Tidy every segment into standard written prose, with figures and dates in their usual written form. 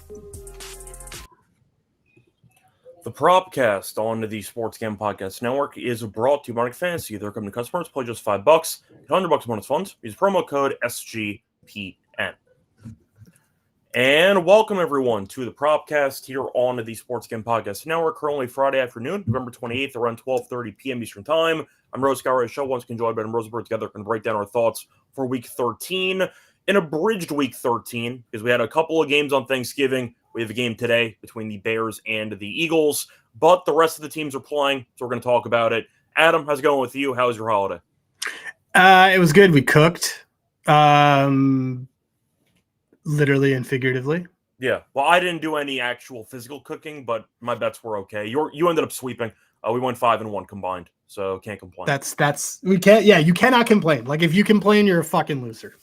The Propcast on the Sports Gamble Podcast Network is brought to you by Market Fantasy. They're coming to customers. Play just $5, $100 bonus funds. Use promo code SGPN. And welcome everyone to the Propcast here on the Sports Gamble Podcast Network. Currently Friday afternoon, November 28th, around 12:30 p.m. Eastern Time. I'm Rosenberg. Show once again joined by Rosenberg. Together can break down our thoughts for Week 13, an abridged Week 13 because we had a couple of games on Thanksgiving. We have a game today between the Bears and the Eagles, but the rest of the teams are playing, so we're going to talk about it. Adam, how's it going with you? How was your holiday? It was good. We cooked, literally and figuratively. Yeah, well, I didn't do any actual physical cooking, but my bets were okay. You ended up sweeping. We went 5-1 combined, so can't complain. We can't. Yeah, you cannot complain. Like if you complain, you're a fucking loser.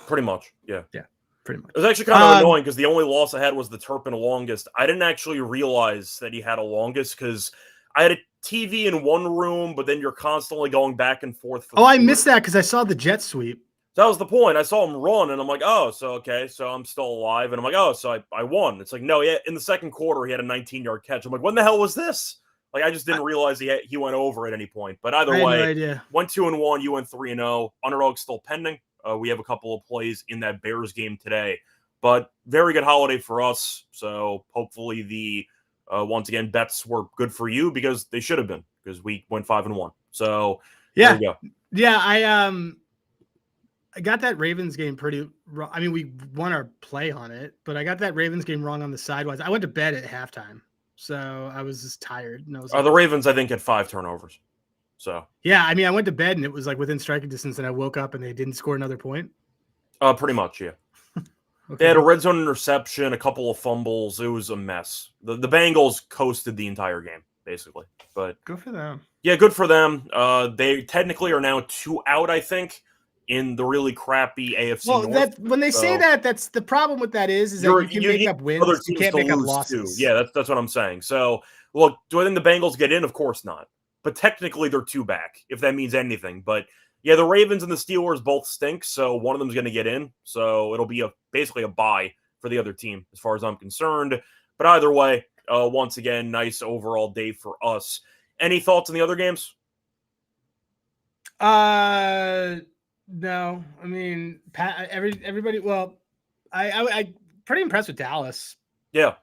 Pretty much. Yeah. Yeah. Pretty much. It was actually kind of annoying because the only loss I had was the Turpin longest. I didn't actually realize that he had a longest because I had a TV in one room, but then you're constantly going back and forth. I missed that because I saw the jet sweep. That was the point. I saw him run, and I'm like, oh, so okay, so I'm still alive. And I'm like, oh, so I won. It's like, no, in the second quarter, he had a 19-yard catch. I'm like, when the hell was this? Like, I just didn't realize he went over at any point. But either way, went 2-1, you went 3-0. Underdog still pending. We have a couple of plays in that Bears game today. But very good holiday for us. So hopefully the, once again, bets were good for you because they should have been because we went 5-1. So yeah, there you go. Yeah, I got that Ravens game pretty wrong. I mean, we won our play on it, but I got that Ravens game wrong on the sidewise. I went to bed at halftime, so I was just tired. And I was the Ravens, I think, had 5 turnovers. So yeah, I mean, I went to bed and it was like within striking distance, and I woke up and they didn't score another point. Pretty much, yeah. Okay. They had a red zone interception, a couple of fumbles. It was a mess. The Bengals coasted the entire game, basically. But good for them. Yeah, good for them. They technically are now 2 out, I think, in the really crappy AFC North. When they say that, that's the problem with that is that you can make up wins, you can't make up losses. Too. Yeah, that's what I'm saying. So, look, do I think the Bengals get in? Of course not. But technically, they're 2 back, if that means anything. But yeah, the Ravens and the Steelers both stink, so one of them is going to get in. So it'll be basically a bye for the other team, as far as I'm concerned. But either way, once again, nice overall day for us. Any thoughts on the other games? No. I mean, everybody. Well, I pretty impressed with Dallas. Yeah,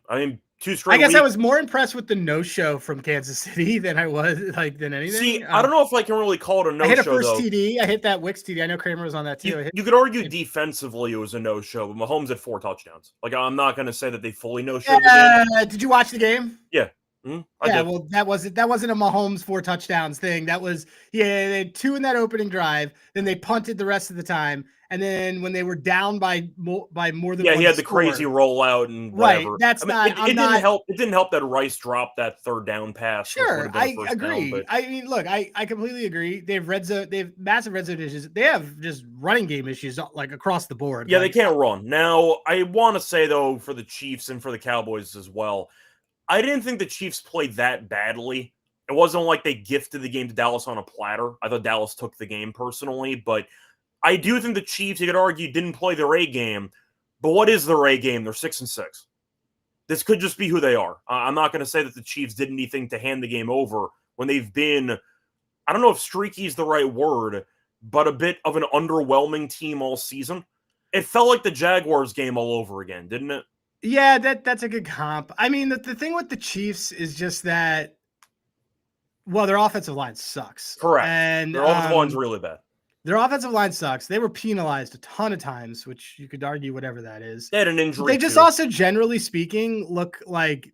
I mean. 2 straight I guess weeks. I was more impressed with the no-show from Kansas City than I was than anything. See, I don't know if I can really call it a no-show. I hit a first TD. I hit that Wicks TD. I know Kramer was on that too. You could argue defensively it was a no-show, but Mahomes had 4 touchdowns. Like, I'm not going to say that they fully no-showed the game. Did you watch the game? Yeah. Well, that wasn't a Mahomes 4 touchdowns thing. That was they had 2 in that opening drive. Then they punted the rest of the time, and then when they were down by more than he had the crazy rollout and whatever. Right, that's it didn't help. It didn't help that Rice dropped that 3rd down pass. Sure, I agree. Down, I mean, look, I completely agree. They have massive red zone issues. They have just running game issues like across the board. Yeah, they can't run. Now, I want to say though, for the Chiefs and for the Cowboys as well, I didn't think the Chiefs played that badly. It wasn't like they gifted the game to Dallas on a platter. I thought Dallas took the game personally, but I do think the Chiefs, you could argue, didn't play their A game. But what is their A game? They're 6-6. This could just be who they are. I'm not going to say that the Chiefs did anything to hand the game over when they've been, I don't know if streaky is the right word, but a bit of an underwhelming team all season. It felt like the Jaguars game all over again, didn't it? Yeah, that's a good comp. I mean, the thing with the Chiefs is just that, well, their offensive line sucks. Correct. And their offensive line's really bad. Their offensive line sucks. They were penalized a ton of times, which you could argue whatever that is. They had an injury. They just also, generally speaking, look like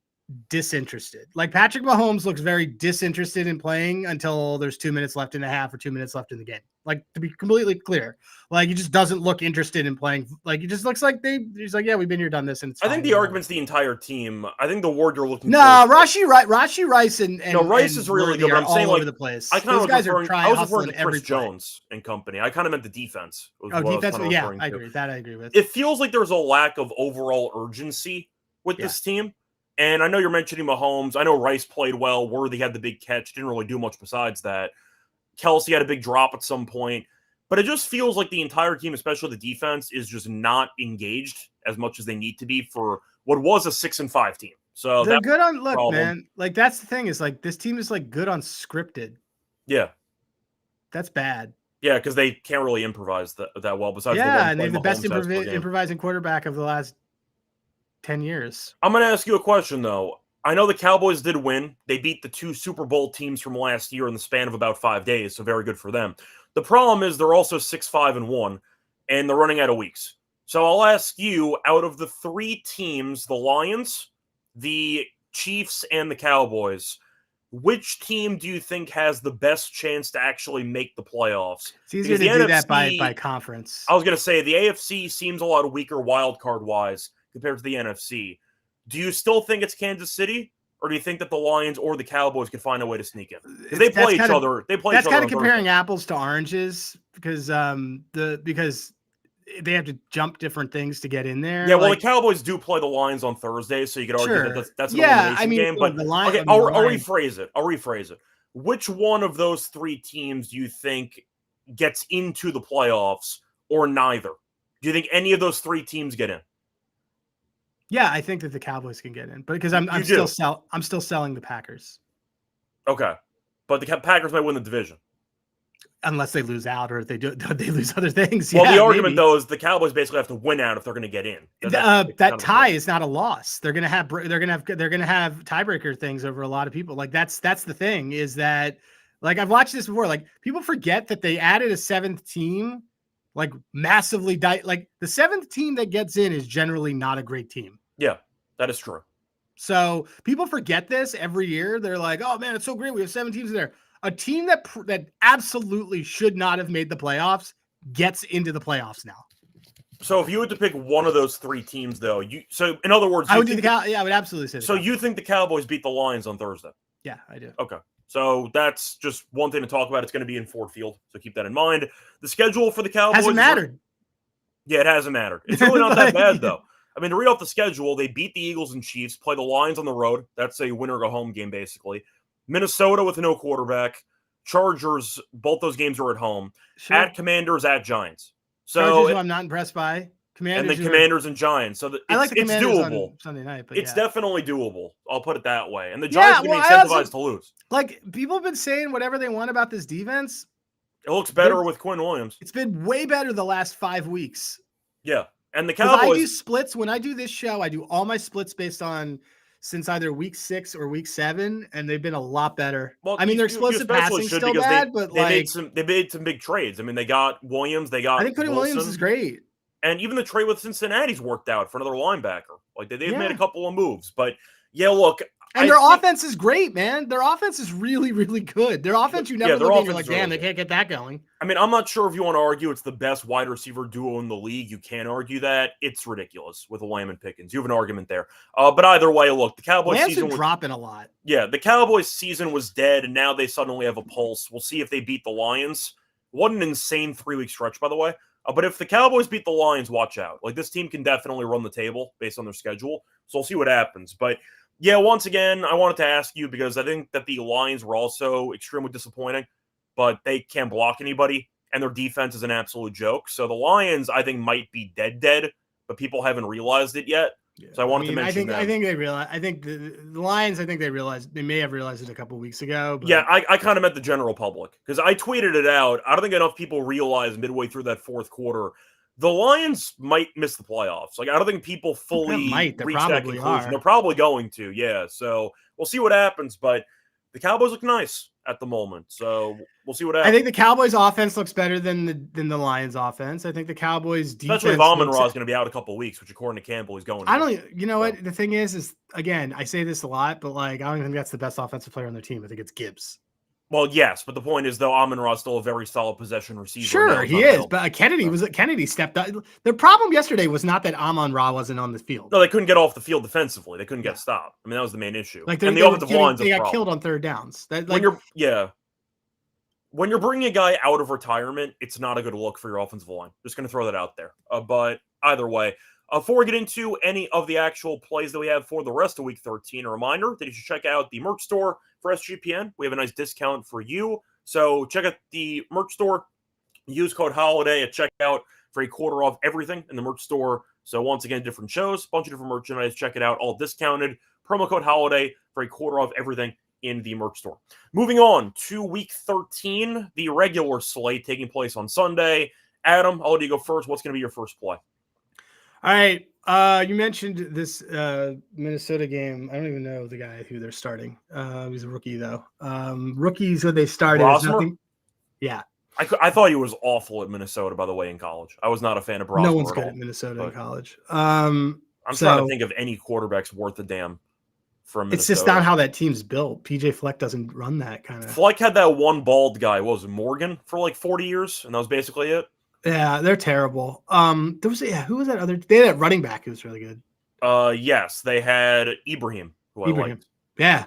disinterested. Like Patrick Mahomes looks very disinterested in playing until there's 2 minutes left in the half or 2 minutes left in the game. Like, to be completely clear, like he just doesn't look interested in playing. Like, it just looks like he's like, yeah, we've been here, done this, and it's I think the argument's the entire team. I think the word you're looking for. Rashi Rice and Rice is really good. But I'm saying, all like, over the place. I Those guys are trying. I was referring to Chris Jones and company. I kind of meant the defense. Defense. Yeah, I agree. That I agree with. It feels like there's a lack of overall urgency with this team. And I know you're mentioning Mahomes. I know Rice played well. Worthy had the big catch. Didn't really do much besides that. Kelsey had a big drop at some point. But it just feels like the entire team, especially the defense, is just not engaged as much as they need to be for what was a 6-5 team. So they're that's good on look, problem. man. Like that's the thing is like this team is like good on scripted. Yeah. That's bad. Yeah, because they can't really improvise that well. Besides, and they have the best improvising quarterback of the last 10 years. I'm going to ask you a question though. I know the Cowboys did win. They beat the 2 Super Bowl teams from last year in the span of about 5 days, so very good for them. The problem is they're also 6-5-1, and they're running out of weeks. So I'll ask you, out of the 3 teams, the Lions, the Chiefs, and the Cowboys, which team do you think has the best chance to actually make the playoffs? It's easier to do that by conference. I was going to say, the AFC seems a lot weaker wild card-wise compared to the NFC. Do you still think it's Kansas City, or do you think that the Lions or the Cowboys could find a way to sneak in? Because they play each other. That's kind of comparing apples to oranges because because they have to jump different things to get in there. Yeah, well, the Cowboys do play the Lions on Thursday, so you could argue that that's an elimination game. But okay, I'll rephrase it. I'll rephrase it. Which one of those 3 teams do you think gets into the playoffs, or neither? Do you think any of those 3 teams get in? Yeah, I think that the Cowboys can get in, but because I'm still selling the Packers. Okay, but the Packers might win the division unless they lose out, or if they lose other things. Well, the argument though is the Cowboys basically have to win out if they're going to get in. That tie is not a loss. They're going to have tiebreaker things over a lot of people. Like that's the thing is that like I've watched this before. Like people forget that they added a 7th team. Like massively like the 7th team that gets in is generally not a great team. Yeah, that is true. So people forget this every year. They're like, oh man, it's so great. We have 7 teams in there. A team that absolutely should not have made the playoffs gets into the playoffs now. So if you had to pick one of those 3 teams though, so in other words, I would I would absolutely say so you think the Cowboys beat the Lions on Thursday? Yeah, I do. Okay. So that's just one thing to talk about. It's going to be in Ford Field, so keep that in mind. The schedule for the Cowboys hasn't mattered. Yeah, it hasn't mattered. It's really not that bad, though. I mean, to read off the schedule, they beat the Eagles and Chiefs, play the Lions on the road. That's a win-or-go-home game, basically. Minnesota with no quarterback. Chargers, both those games are at home. Sure. At Commanders, at Giants. So Chargers, I'm not impressed by. Commanders, and then Commanders and Giants. So I like the Commanders doable. On Sunday night, but it's definitely doable. I'll put it that way. And the Giants can be incentivized to lose. Like people have been saying whatever they want about this defense. It looks better with Quinn Williams. It's been way better the last 5 weeks. Yeah, and the Cowboys. I do splits when I do this show. I do all my splits based on since either week 6 or week 7, and they've been a lot better. Well, I mean, their explosive passing still bad, but they made some big trades. I mean, they got Williams. I think Quinn Williams is great. And even the trade with Cincinnati's worked out for another linebacker. Like they've made a couple of moves, but yeah, look. And their offense is great, man. Their offense is really, really good. Their offense, you never look at, you're like, damn, they can't get that going. I mean, I'm not sure if you want to argue it's the best wide receiver duo in the league. You can't argue that. It's ridiculous with Lamb and Pickens. You have an argument there. But either way, look, the Cowboys season was dropping a lot. Yeah, the Cowboys season was dead, and now they suddenly have a pulse. We'll see if they beat the Lions. What an insane 3-week stretch, by the way. But if the Cowboys beat the Lions, watch out. Like, this team can definitely run the table based on their schedule. So we'll see what happens. But yeah, once again, I wanted to ask you because I think that the Lions were also extremely disappointing, but they can't block anybody, and their defense is an absolute joke. So the Lions, I think, might be dead, but people haven't realized it yet. Yeah. So I wanted to mention that. I think they realize. I think the Lions. I think they realized. They may have realized it a couple of weeks ago. But... Yeah, I kind of meant the general public because I tweeted it out. I don't think enough people realized midway through that 4th quarter the Lions might miss the playoffs. Like I don't think people fully reach that conclusion. They're probably going to. Yeah. So we'll see what happens. But the Cowboys look nice at the moment. So we'll see what happens. I think the Cowboys offense looks better than the Lions offense. I think the Cowboys defense, especially if Amon-Ra is going to be out a couple of weeks, which according to Campbell he's going. You know what? The thing is again, I say this a lot, but like I don't even think that's the best offensive player on their team. I think it's Gibbs. Well, yes, but the point is though, Amon-Ra is still a very solid possession receiver. Sure, he is, but Kennedy stepped up. The problem yesterday was not that Amon-Ra wasn't on the field. No, they couldn't get off the field defensively. They couldn't get stopped. I mean, that was the main issue. Like the offensive lines, they got killed on 3rd downs. When you're bringing a guy out of retirement, it's not a good look for your offensive line. Just going to throw that out there. But either way, before we get into any of the actual plays that we have for the rest of Week 13, a reminder that you should check out the merch store for SGPN. We have a nice discount for you. So check out the merch store. Use code HOLIDAY at checkout for a quarter off everything in the merch store. So once again, different shows, bunch of different merchandise. Check it out, all discounted. Promo code HOLIDAY for a quarter off everything in the merch store. Moving on to Week 13, the regular slate taking place on Sunday. Adam, I'll let you go first. What's going to be your first play? All right. You mentioned this Minnesota game. I don't even know the guy who they're starting. He's a rookie, though. Rookies, when they started, is nothing. Yeah. I thought he was awful at Minnesota, by the way, in college. I was not a fan of Brosmer. No one's good at Minnesota in college. I'm trying to think of any quarterbacks worth a damn from Minnesota. It's just not how that team's built. PJ Fleck doesn't run that kind of. Fleck had that one bald guy. What was it, Morgan, for like 40 years, and that was basically it. Yeah, they're terrible. There was who was that other? They had that running back who was really good. Yes, they had Ibrahim, who I liked. Yeah.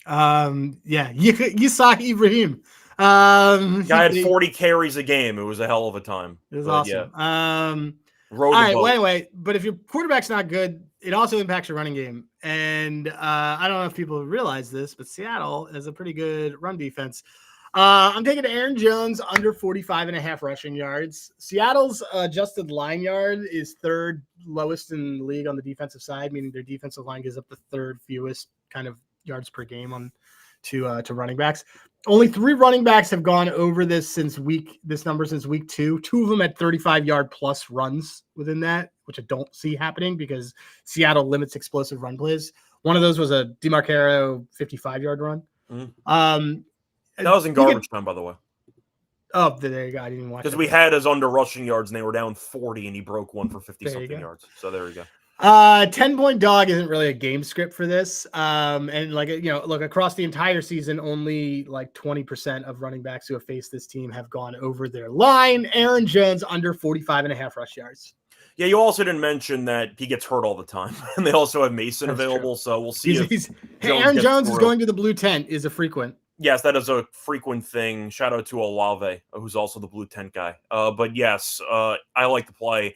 Yeah, you saw Ibrahim. Guy had 40 carries a game. It was a hell of a time. It was awesome. Yeah. All right. Well, anyway, but if your quarterback's not good, it also impacts your running game. And I don't know if people realize this, but Seattle is a pretty good run defense. I'm taking Aaron Jones under 45.5 rushing yards. Seattle's adjusted line yard is third lowest in the league on the defensive side, meaning their defensive line gives up the third fewest kind of yards per game on to running backs. Only 3 running backs have gone over this number since week 2. 2 of them had 35-yard plus runs within that, which I don't see happening because Seattle limits explosive run plays. One of those was a DeMarcaro 55-yard run. Mm-hmm. That was in garbage time, by the way. Oh, there you go. I didn't watch it. Because we had his under rushing yards, and they were down 40, and he broke one for 50-something yards. So there you go. 10-point dog isn't really a game script for this. And look, across the entire season, only like 20% of running backs who have faced this team have gone over their line. Aaron Jones under 45.5 rush yards. Yeah, you also didn't mention that he gets hurt all the time. And they also have Mason available, so we'll see Aaron Jones is going to the blue tent is a frequent. Yes, that is a frequent thing. Shout out to Olave, who's also the blue tent guy. But yes, I like the play.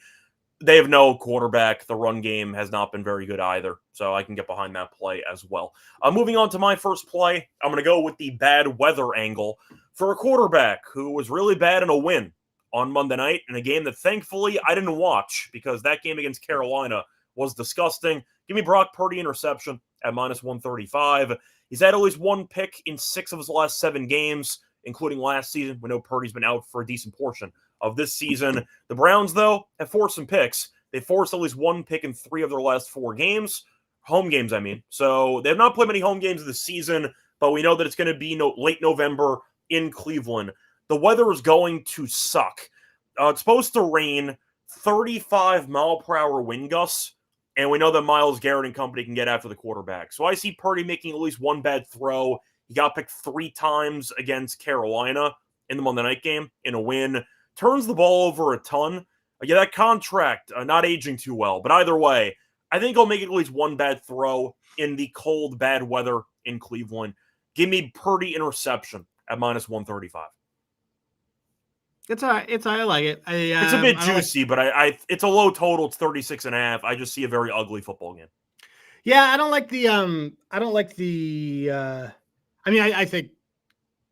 They have no quarterback. The run game has not been very good either, so I can get behind that play as well. Moving on to my first play, I'm going to go with the bad weather angle for a quarterback who was really bad in a win on Monday night in a game that thankfully I didn't watch because that game against Carolina was disgusting. Give me Brock Purdy interception at -135. He's had at least one pick in 6 of his last 7 games, including last season. We know Purdy's been out for a decent portion of this season. The Browns, though, have forced some picks. They forced at least one pick in 3 of their last 4 games. Home games, I mean. So they have not played many home games this season, but we know that it's going to be late November in Cleveland. The weather is going to suck. It's supposed to rain, 35-mile-per-hour wind gusts, and we know that Myles Garrett and company can get after the quarterback. So I see Purdy making at least one bad throw. He got picked 3 times against Carolina in the Monday night game in a win. Turns the ball over a ton. Yeah, that contract not aging too well. But either way, I think he'll make at least one bad throw in the cold, bad weather in Cleveland. Give me Purdy interception at -135. It's all right. I like it. It's a bit juicy, but it's a low total. It's 36.5. I just see a very ugly football game. Yeah, I don't like the. I think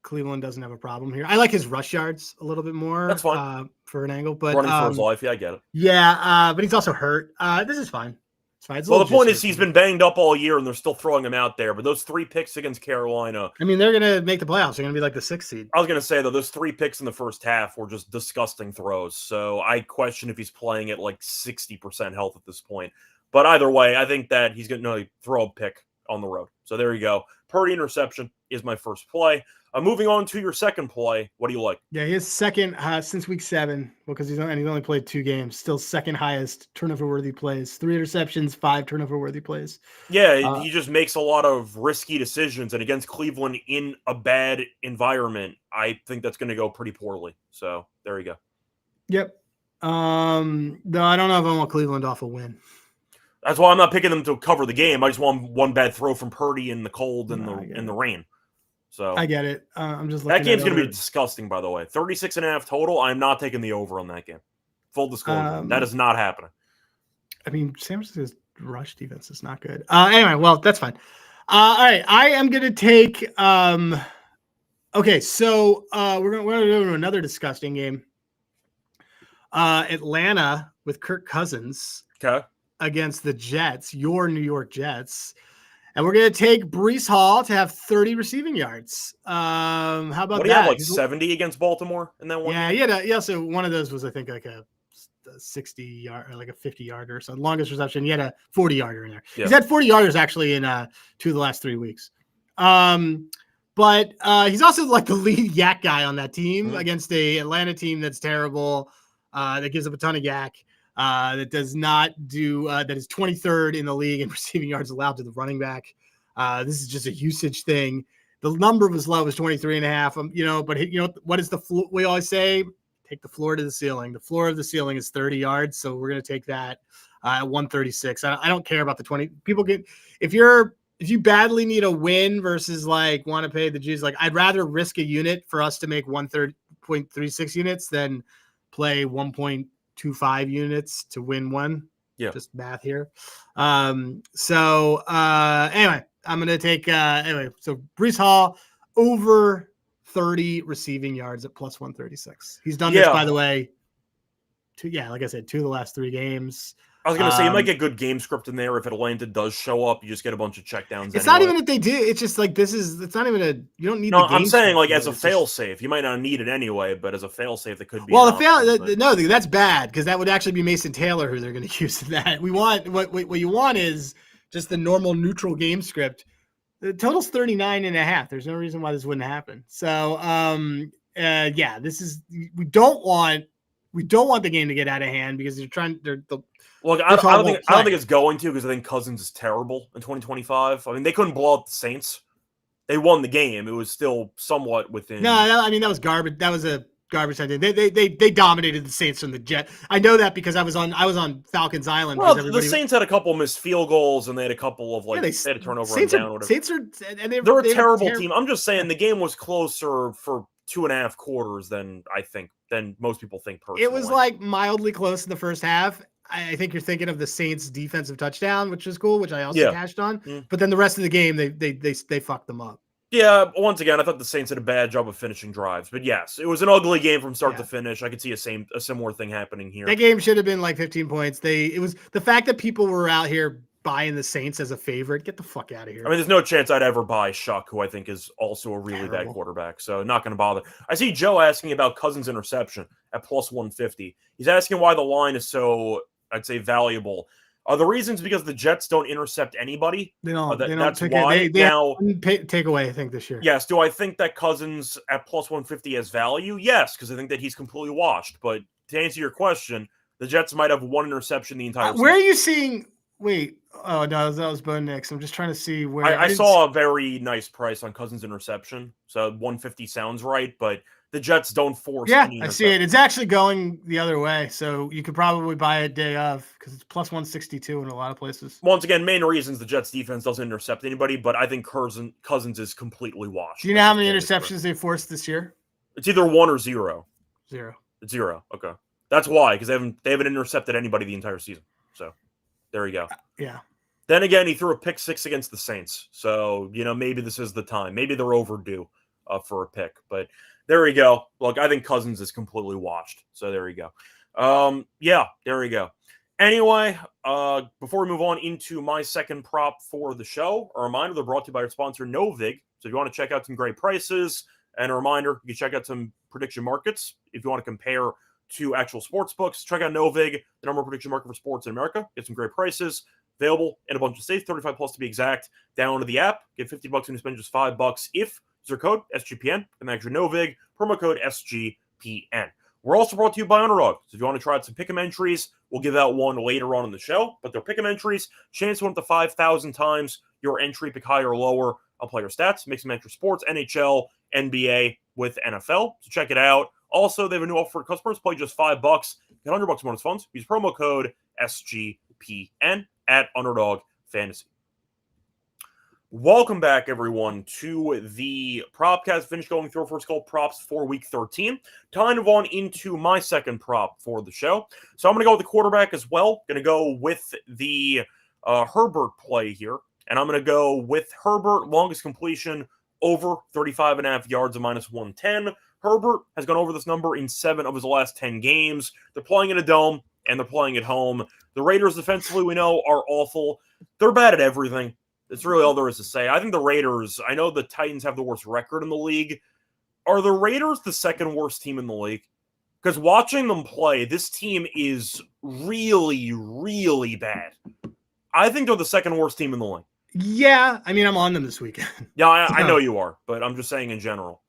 Cleveland doesn't have a problem here. I like his rush yards a little bit more. That's fine for an angle, but running for his life. Yeah, I get it. Yeah, but he's also hurt. This is fine. It's fine. Well, the point is he's been banged up all year, and they're still throwing him out there. But those 3 picks against Carolina. I mean, they're going to make the playoffs. They're going to be like the 6th seed. I was going to say, though, those 3 picks in the first half were just disgusting throws. So I question if he's playing at like 60% health at this point. But either way, I think that he's going to throw a pick on the road. So there you go. Purdy interception is my first play. Moving on to your second play, what do you like? Yeah, his second since week 7, because he's only played 2 games. Still second highest turnover-worthy plays. 3 interceptions, 5 turnover-worthy plays. Yeah, he just makes a lot of risky decisions, and against Cleveland in a bad environment, I think that's going to go pretty poorly. So there you go. Yep. Though I don't know if I want Cleveland off a win. That's why I'm not picking them to cover the game. I just want one bad throw from Purdy in the cold and the rain. So I get it. I'm just looking that game's going to be disgusting, by the way. 36.5 total. I'm not taking the over on that game. Full disclosure. That is not happening. I mean, San Francisco's rush defense is not good. Anyway, well, that's fine. All right. I am going to take okay, so we're going to go to another disgusting game. Atlanta with Kirk Cousins Okay. against the Jets, your New York Jets. And we're going to take Breece Hall to have 30 receiving yards. How about What do you have, that? like 70 against Baltimore in that one? Yeah, yeah. So one of those was, I think, like a 60 yard or like a 50 yarder or something. Longest reception. He had a 40 yarder in there. Yeah. He's had 40 yarders actually in 2 of the last 3 weeks. But he's also like the lead yak guy on that team against a Atlanta team that's terrible, that gives up a ton of yak, that does not do that is 23rd in the league in receiving yards allowed to the running back. This is just a usage thing. The number was low was 23 and a half. But what is the floor? We always say, take the floor to the ceiling. The floor of the ceiling is 30 yards. So we're going to take that at 136. I don't care about the 20. People get, if you badly need a win versus like want to pay the G's, like I'd rather risk a unit for us to make 130.36 units than play 1.25 units to win one. Yeah. Just math here. Anyway, I'm going to take, so Breece Hall over 30 receiving yards at plus 136. He's done this, by the way, like I said, 2 of the last 3 games. I was going to say, you might get good game script in there. If Atlanta does show up, you just get a bunch of checkdowns. It's not even that they do. It's just like, it's not even you don't need no, the game I'm saying script, like as a fail-safe. You might not need it anyway, but as a fail-safe, it could be. Well, no, that's bad because that would actually be Mason Taylor who they're going to use in that. We want, what you want is just the normal neutral game script. The total's 39 and a half. There's no reason why this wouldn't happen. So, this is, we don't want the game to get out of hand because Look, I don't think it's going to, because I think Cousins is terrible in 2025. I mean, they couldn't blow out the Saints. They won the game. It was still somewhat within. No, I mean that was garbage. That was a garbage time. They dominated the Saints from the Jet. I know that because I was on Falcons Island. Well, the Saints had a couple missed field goals and they had a couple of they had a turnover on down. They're a terrible team. I'm just saying the game was closer for 2.5 quarters than most people think personally. It was like mildly close in the first half. I think you're thinking of the Saints defensive touchdown, which is cool, which I also cashed on. But then the rest of the game, they fucked them up. Yeah, once again, I thought the Saints did a bad job of finishing drives. But yes, it was an ugly game from start to finish. I could see a similar thing happening here. That game should have been like 15 points. It was the fact that people were out here buying the Saints as a favorite. Get the fuck out of here. I mean, there's no chance I'd ever buy Shuck, who I think is also a really bad quarterback. So not going to bother. I see Joe asking about Cousins' interception at plus 150. He's asking why the line is so, I'd say, valuable. The reason's because the Jets don't intercept anybody. They don't. That's why. Now, take away, I think, this year. Yes. Do I think that Cousins at plus 150 has value? Yes, because I think that he's completely washed. But to answer your question, the Jets might have 1 interception the entire season. Where are you seeing? Wait. Oh, no, that was Bo Nix. I'm just trying to see where. I saw a very nice price on Cousins' interception. So 150 sounds right, but the Jets don't force. Yeah, I see it. It's actually going the other way. So you could probably buy it day of because it's plus 162 in a lot of places. Once again, main reasons the Jets defense doesn't intercept anybody, but I think Cousins is completely washed. Do you know how many interceptions they forced this year? It's either 1 or 0. 0. It's 0. Okay. That's why, because they haven't intercepted anybody the entire season. So there you go. Yeah. Then again, he threw a pick 6 against the Saints. So, maybe this is the time. Maybe they're overdue for a pick. But there you go. Look, I think Cousins is completely washed. So there you go. There you go. Anyway, before we move on into my second prop for the show, a reminder, they're brought to you by our sponsor, Novig. So if you want to check out some great prices, and a reminder, you can check out some prediction markets. If you want to compare to actual sports books, check out Novig, the number one prediction market for sports in America. Get some great prices. Available in a bunch of states, 35 plus to be exact. Download the app. Get $50 when you spend just $5 if user code SGPN and extra Novig, promo code SGPN. We're also brought to you by Underdog. So if you want to try out some pick'em entries, we'll give out one later on in the show. But they're pick'em entries. Chance to win up to 5,000 times your entry, pick higher or lower on player stats. Mix some extra sports, NHL, NBA with NFL. So check it out. Also, they have a new offer for customers. Play just $5. Get $100 bonus funds. Use promo code SGPN at Underdog Fantasy. Welcome back, everyone, to the Propcast. Finished going through our first call props for Week 13. Time to move on into my second prop for the show. So I'm going to go with the quarterback as well. Going to go with the Herbert play here. And I'm going to go with Herbert, longest completion, over 35.5 yards, a minus 110. Herbert has gone over this number in 7 of his last 10 games. They're playing in a dome, and they're playing at home. The Raiders, defensively, we know, are awful. They're bad at everything. That's really all there is to say. I think the Raiders, I know the Titans have the worst record in the league. Are the Raiders the second worst team in the league? Because watching them play, this team is really, really bad. I think they're the second worst team in the league. Yeah, I mean, I'm on them this weekend. Yeah, I know you are, but I'm just saying in general.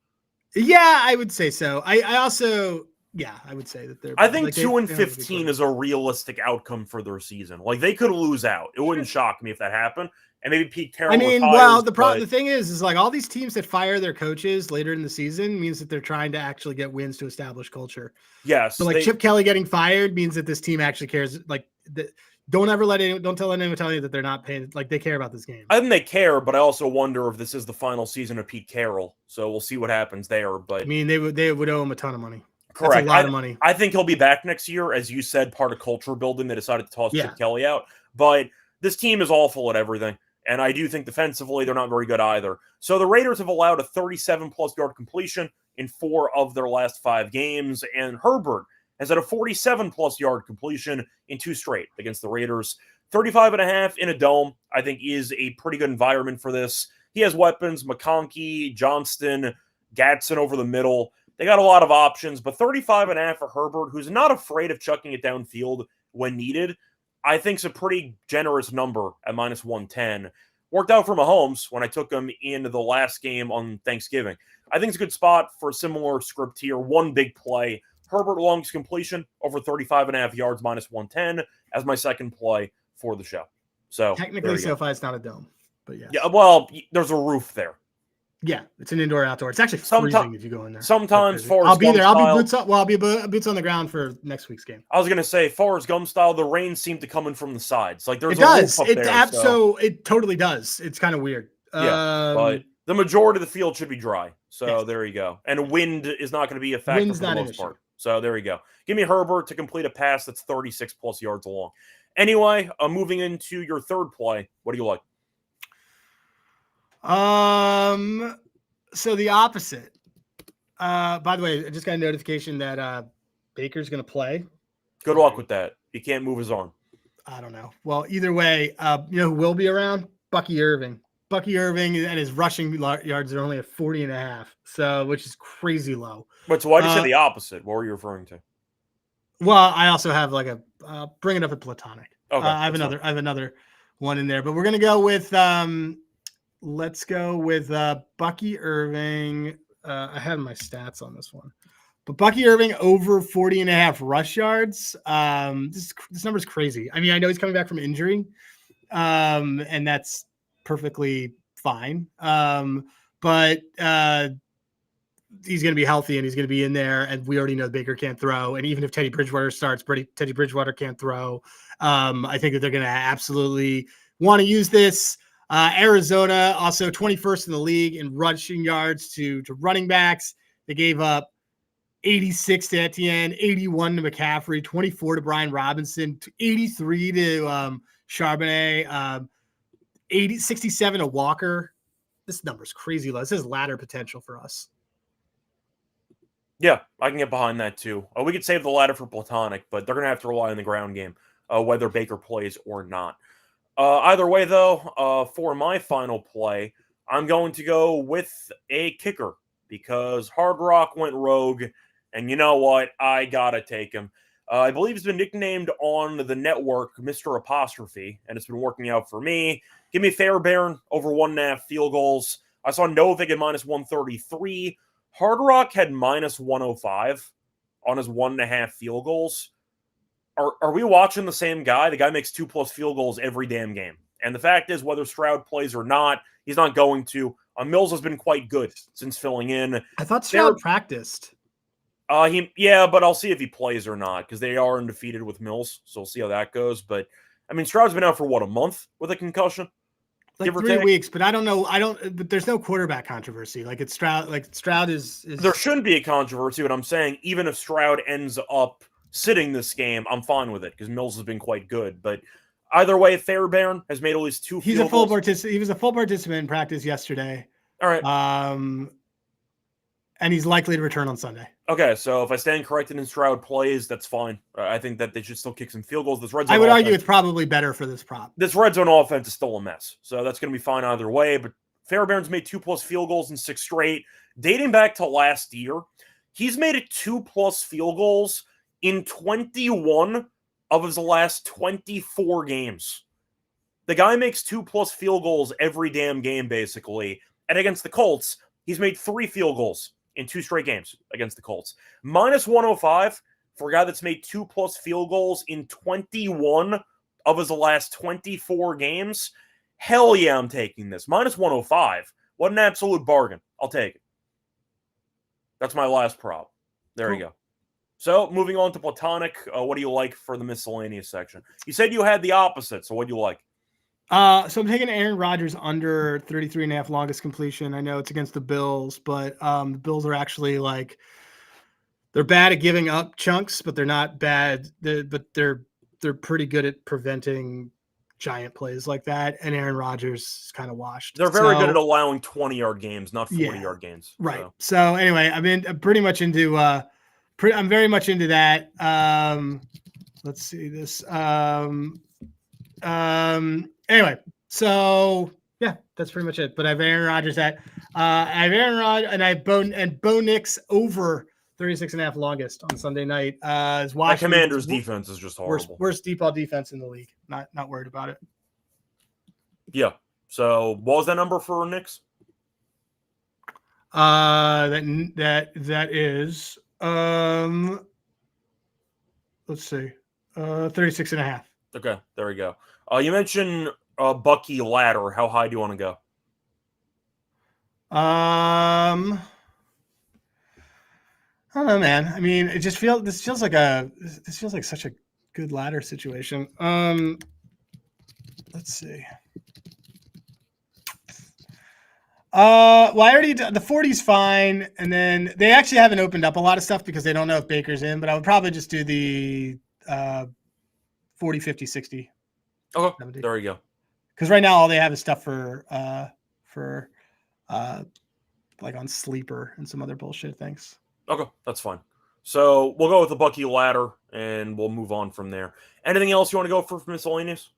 Yeah, I would say so. I also, yeah, I would say that they're. I think 2-15 is a realistic outcome for their season. Like, they could lose out. It wouldn't shock me if that happened. And maybe Pete Carroll. I mean, retires, well, the thing is like all these teams that fire their coaches later in the season means that they're trying to actually get wins to establish culture. Yes. So like Chip Kelly getting fired means that this team actually cares. Like, don't tell anyone tell you that they're not paying. Like, they care about this game. I think they care, but I also wonder if this is the final season of Pete Carroll. So we'll see what happens there. But I mean, they would owe him a ton of money. Correct. That's a lot of money. I think he'll be back next year, as you said, part of culture building. They decided to toss Chip Kelly out. But this team is awful at everything. And I do think defensively, they're not very good either. So the Raiders have allowed a 37-plus yard completion in 4 of their last 5 games. And Herbert has had a 47-plus yard completion in 2 straight against the Raiders. 35.5 in a dome, I think, is a pretty good environment for this. He has weapons, McConkey, Johnston, Gatson over the middle. They got a lot of options, but 35.5 for Herbert, who's not afraid of chucking it downfield when needed, I think is a pretty generous number at minus 110. Worked out for Mahomes when I took him in the last game on Thanksgiving. I think it's a good spot for a similar script here. One big play. Herbert longest completion over 35.5 yards, minus 110 as my second play for the show. So technically, SoFi it's not a dome, but yes. Yeah, well, there's a roof there. Yeah, it's an indoor outdoor. It's actually freezing if you go in there. Sometimes Forrest I'll be Gump there. style, I'll be boots on the ground for next week's game. I was gonna say Forrest Gump style. The rain seemed to come in from the sides. Like there's it does. A roof up there, so it totally does. It's kind of weird. Yeah, but the majority of the field should be dry. So there you go. And wind is not going to be a factor for the most part. So there you go. Give me Herbert to complete a pass that's 36-plus yards long. Anyway, moving into your third play. What do you like? So the opposite. By the way, I just got a notification that Baker's going to play. Good luck with that. He can't move his arm. I don't know. Well, either way, you know who will be around? Bucky Irving. Bucky Irving and his rushing yards are only at 40.5, so which is crazy low. But so why did you say the opposite? What were you referring to? Well, I also have like bring it up at Platonic. Okay, I have another one in there, but we're gonna go with let's go with Bucky Irving. I had my stats on this one, but Bucky Irving over 40.5 rush yards. This number is crazy. I mean, I know he's coming back from injury, and that's perfectly fine. But he's going to be healthy and he's going to be in there. And we already know Baker can't throw. And even if Teddy Bridgewater starts, Teddy Bridgewater can't throw. I think that they're going to absolutely want to use this. Arizona also 21st in the league in rushing yards to running backs. They gave up 86 to Etienne, 81 to McCaffrey, 24 to Brian Robinson, 83 to Charbonnet, 67 to Walker. This number's crazy low. This is ladder potential for us. Yeah, I can get behind that too. We could save the ladder for Platonic, but they're going to have to rely on the ground game, whether Baker plays or not. Either way, though, for my final play, I'm going to go with a kicker because Hard Rock went rogue, and you know what? I got to take him. I believe he's been nicknamed on the network Mr. Apostrophe, and it's been working out for me. Give me Fairbairn over 1.5 field goals. I saw Novik at minus 133. Hard Rock had minus 105 on his 1.5 field goals. Are we watching the same guy? The guy makes 2+ field goals every damn game. And the fact is, whether Stroud plays or not, he's not going to. Mills has been quite good since filling in. I thought Stroud practiced. But I'll see if he plays or not because they are undefeated with Mills, so we'll see how that goes. But I mean, Stroud's been out for what, a month with a concussion, like 3 weeks. But I don't know. But there's no quarterback controversy. Like it's Stroud. Like Stroud is. There shouldn't be a controversy. But I'm saying even if Stroud ends up sitting this game, I'm fine with it because Mills has been quite good. But either way, Fairbairn has made at least 2 He's field a full goals. participant. He was a full participant in practice yesterday. All right. and he's likely to return on Sunday. Okay, so if I stand corrected and Stroud plays, that's fine. I think that they should still kick some field goals. I would argue it's probably better for this prop. This red zone offense is still a mess, so that's going to be fine either way. But Fairbairn's made 2+ field goals in 6 straight. Dating back to last year, he's made it 2+ field goals in 21 of his last 24 games. The guy makes 2+ field goals every damn game, basically. And against the Colts, he's made 3 field goals in 2 straight games against the Colts. -105 for a guy that's made 2+ field goals in 21 of his last 24 games. Hell yeah, I'm taking this. -105. What an absolute bargain. I'll take it. That's my last prop. There you go. So, moving on to Platonic, what do you like for the miscellaneous section? You said you had the opposite, so what do you like? So I'm taking Aaron Rodgers under 33.5 longest completion. I know it's against the Bills, but the Bills are actually they're bad at giving up chunks, but they're not bad. They're pretty good at preventing giant plays like that. And Aaron Rodgers is kind of washed. They're very good at allowing 20-yard games, not 40-yard games. Right. So anyway, I'm pretty much into I'm very much into that. Let's see this. Anyway, so yeah, that's pretty much it. But I have Aaron Rodgers I have Aaron Rodgers and I have Bo Nix over 36.5 longest on Sunday night. My Commanders' defense is just horrible. Worst deep ball defense in the league. Not worried about it. Yeah. So what was that number for Nix? That is let's see, 36.5. Okay, there we go. You mentioned Bucky ladder. How high do you want to go? I don't know, man. I mean, this feels like such a good ladder situation. Let's see. Well, I already the 40's fine, and then they actually haven't opened up a lot of stuff because they don't know if Baker's in. But I would probably just do the 40, 50, 60. Okay, 70. There you go. Because right now all they have is stuff for like on Sleeper and some other bullshit things. Okay, that's fine. So we'll go with the Bucky ladder, and we'll move on from there. Anything else you want to go for miscellaneous?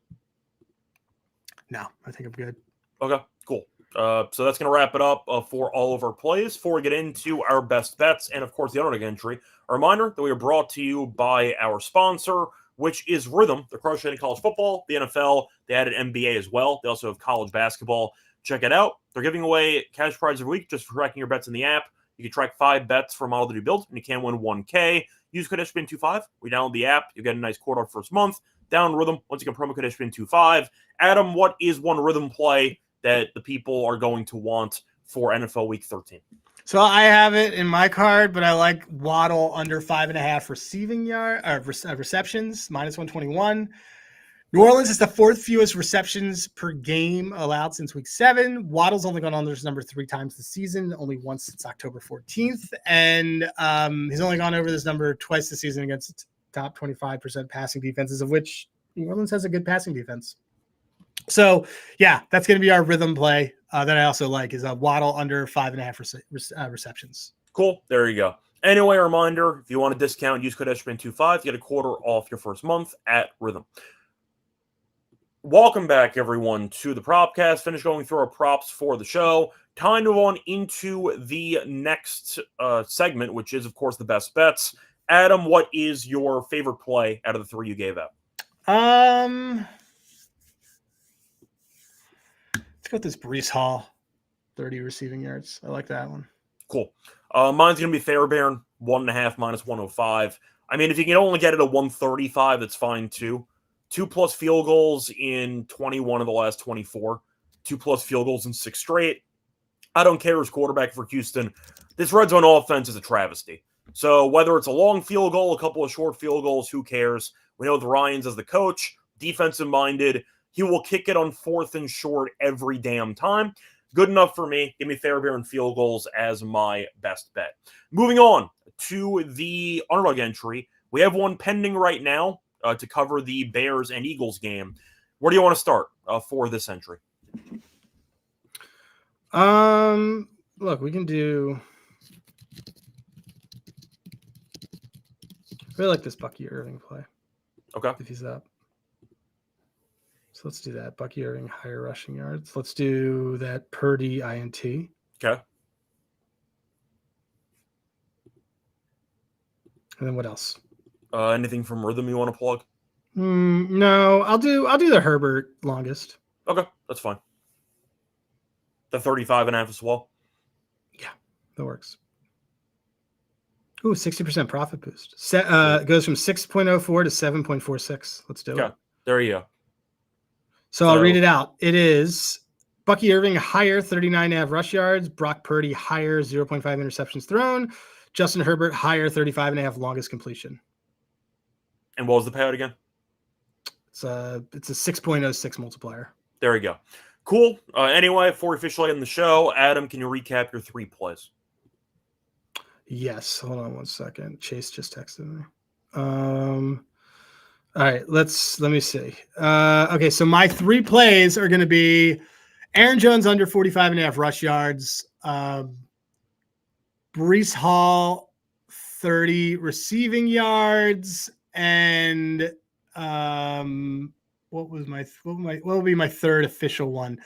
No, I think I'm good. Okay, cool. So that's going to wrap it up for all of our plays. Before we get into our best bets and, of course, the underdog entry, a reminder that we are brought to you by our sponsor, which is Rhythm. They're crocheting college football, the NFL. They added NBA as well. They also have college basketball. Check it out. They're giving away cash prize every week just for tracking your bets in the app. You can track 5 bets for a model that you built, and you can win $1K. Use code SGPN25. We download the app. You get a nice quarter first month. Down Rhythm. Once again, promo code SGPN25. Adam, what is one Rhythm play that the people are going to want for NFL Week 13? So I have it in my card, but I like Waddle under 5.5 receiving yard receptions, -121. New Orleans is the 4th fewest receptions per game allowed since week 7. Waddle's only gone under this number 3 times this season, only once since October 14th. And he's only gone over this number twice this season against top 25% passing defenses, of which New Orleans has a good passing defense. So, yeah, that's going to be our Rhythm play that I also like is a Waddle under 5.5 receptions. Cool. There you go. Anyway, a reminder, if you want a discount, use code SGPN25. You get a quarter off your first month at Rhythm. Welcome back, everyone, to the Propcast. Finish going through our props for the show. Time to move on into the next segment, which is, of course, the best bets. Adam, what is your favorite play out of the 3 you gave out? Let's go with this Breece Hall, 30 receiving yards. I like that one. Cool. Mine's going to be Fairbairn, 1.5 -105. I mean, if you can only get it at 135, that's fine too. 2+ field goals in 21 of the last 24. 2+ field goals in 6 straight. I don't care who's quarterback for Houston. This red zone offense is a travesty. So whether it's a long field goal, a couple of short field goals, who cares? We know with Ryans as the coach, defensive-minded. He will kick it on 4th and short every damn time. Good enough for me. Give me Fairbairn field goals as my best bet. Moving on to the underdog entry. We have one pending right now to cover the Bears and Eagles game. Where do you want to start for this entry? Look, we can do really like this Bucky Irving play. Okay. If he's up. So let's do that. Bucky Irving, higher rushing yards. Let's do that Purdy INT. Okay. And then what else? Anything from Rhythm you want to plug? No, I'll do the Herbert longest. Okay, that's fine. The 35.5 as well. Yeah, that works. Ooh, 60% profit boost. Goes from 6.04 to 7.46. Let's do it. There you go. So I'll read it out. It is Bucky Irving, higher 39.5 rush yards. Brock Purdy, higher 0.5 interceptions thrown. Justin Herbert, higher 35.5 longest completion. And what was the payout again? It's a 6.06 multiplier. There we go. Cool. Anyway, before we officially end the show, Adam, can you recap your 3 plays? Yes. Hold on one second. Chase just texted me. All right. Let me see. Okay. So my 3 plays are going to be Aaron Jones under 45.5 rush yards. Breece Hall 30 receiving yards, and what will be my third official one?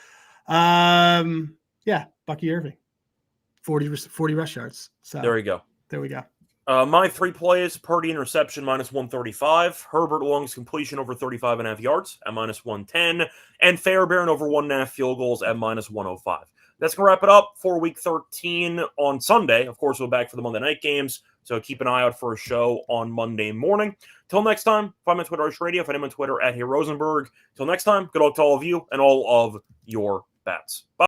Yeah, Bucky Irving 40 rush yards. So there we go. My 3 plays: Purdy interception -135, Herbert longest completion over 35.5 yards at -110, and Fairbairn over 1.5 field goals at -105. That's going to wrap it up for Week 13 on Sunday. Of course, we'll be back for the Monday night games, so keep an eye out for a show on Monday morning. Till next time, find me on Twitter, Radio. Find him on Twitter at Rosenberg. Till next time, good luck to all of you and all of your bats. Bye.